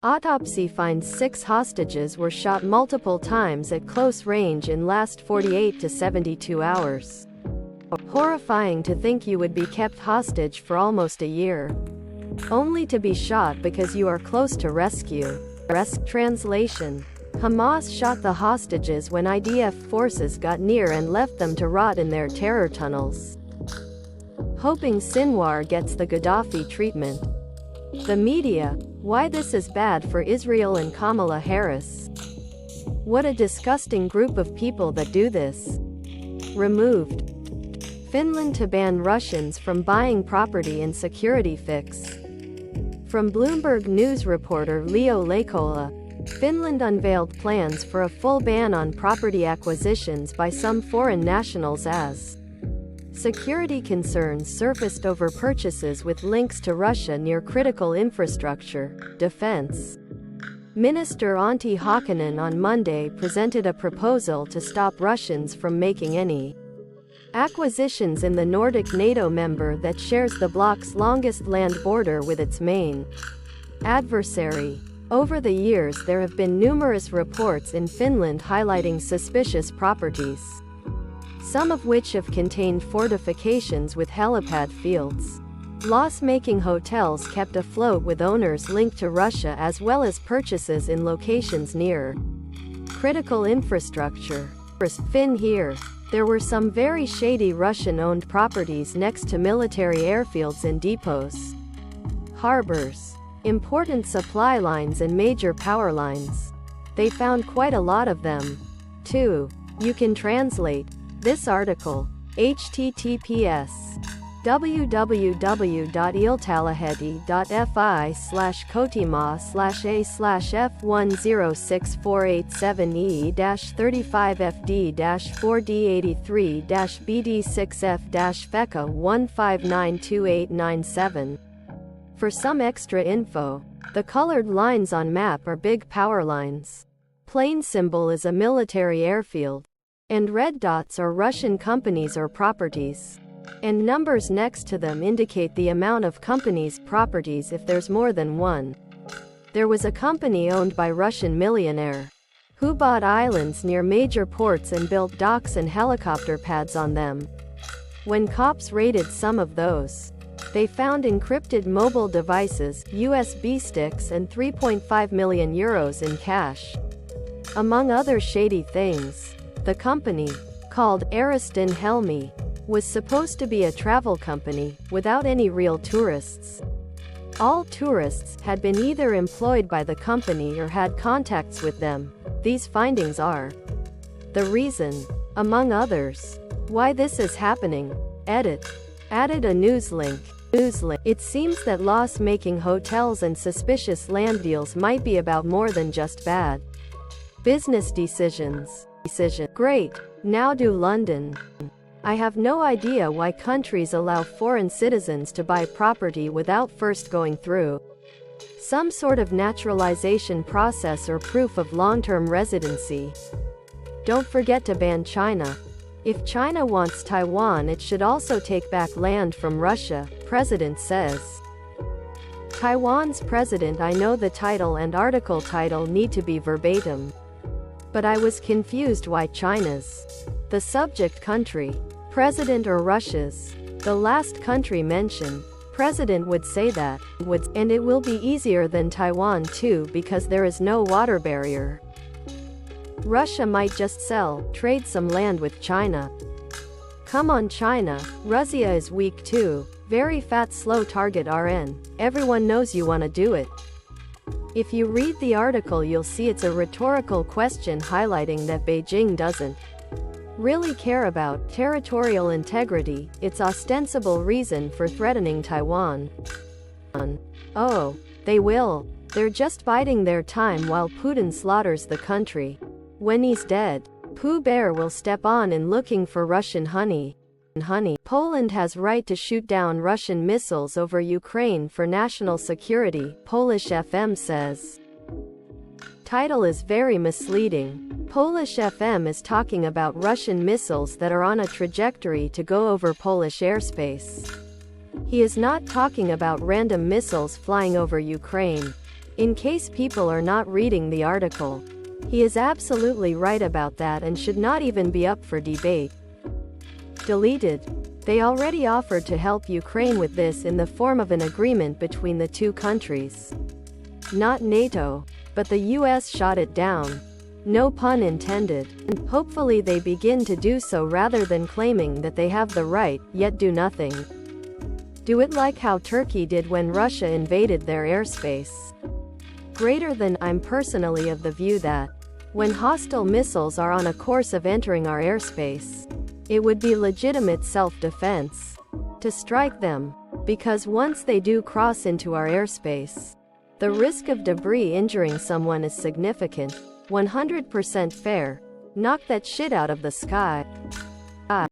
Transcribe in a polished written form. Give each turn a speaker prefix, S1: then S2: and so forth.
S1: Autopsy finds 6 hostages were shot multiple times at close range in last 48 to 72 hours. Horrifying to think you would be kept hostage for almost a year, only to be shot because you are close to rescue. Translation: Hamas shot the hostages when IDF forces got near and left them to rot in their terror tunnels, hoping Sinwar gets the Gaddafi treatment. The media: why this is bad for Israel and Kamala Harris. What a disgusting group of people that do this. Removed. Finland to ban Russians from buying property in security fix. From Bloomberg News reporter Leo Leikola, Finland unveiled plans for a full ban on property acquisitions by some foreign nationals as security concerns surfaced over purchases with links to Russia near critical infrastructure. Defense Minister Antti Haakanen on Monday presented a proposal to stop Russians from making any acquisitions in the Nordic NATO member that shares the bloc's longest land border with its main adversary. Over the years there have been numerous reports in Finland highlighting suspicious properties, some of which have contained fortifications with helipad fields, loss-making hotels kept afloat with owners linked to Russia, as well as purchases in locations near critical infrastructure. Fin here. There were some very shady Russian-owned properties next to military airfields and depots, harbors, important supply lines and major power lines. They found quite a lot of them, too. You can translate this article. https www.iltalaheti.fi/cotymos/A/F1064870-35FD-4D83-BD6F-FECA1592897. For some extra info, the colored lines on map are big power lines. Plane symbol is a military airfield, and red dots are Russian companies or properties, and numbers next to them indicate the amount of companies' properties if there's more than one. There was a company owned by Russian millionaire who bought islands near major ports and built docks and helicopter pads on them. When cops raided some of those, they found encrypted mobile devices, USB sticks, and 3.5 million euros in cash, among other shady things. The company, called Ariston Helmi, was supposed to be a travel company, without any real tourists. All tourists had been either employed by the company or had contacts with them. These findings are the reason, among others, why this is happening. Edit. Added a news link. It seems that loss-making hotels and suspicious land deals might be about more than just bad business decisions. Great. Now do London. I have no idea why countries allow foreign citizens to buy property without first going through some sort of naturalization process or proof of long-term residency. Don't forget to ban China. If China wants Taiwan, it should also take back land from Russia, president says. Taiwan's president: I know the title and article title need to be verbatim, but I was confused why China's the subject country, president or Russia's the last country mentioned. President would say that, and it will be easier than Taiwan too because there is no water barrier. Russia might just trade some land with China. Come on China, Russia is weak too. Very fat slow target RN. Everyone knows you wanna do it. If you read the article you'll see it's a rhetorical question highlighting that Beijing doesn't really care about territorial integrity, its ostensible reason for threatening Taiwan. Oh, they will. They're just biding their time while Putin slaughters the country. When he's dead, Pooh Bear will step on in looking for Russian honey. Poland has right to shoot down Russian missiles over Ukraine for national security, Polish FM says. Title is very misleading. Polish FM is talking about Russian missiles that are on a trajectory to go over Polish airspace. He is not talking about random missiles flying over Ukraine. In case people are not reading the article, he is absolutely right about that and should not even be up for debate. Deleted. They already offered to help Ukraine with this in the form of an agreement between the two countries. Not NATO, but the US shot it down. No pun intended. And hopefully they begin to do so rather than claiming that they have the right, yet do nothing. Do it like how Turkey did when Russia invaded their airspace. I'm personally of the view that, when hostile missiles are on a course of entering our airspace, it would be legitimate self-defense to strike them, because once they do cross into our airspace, the risk of debris injuring someone is significant. 100% fair. Knock that shit out of the sky.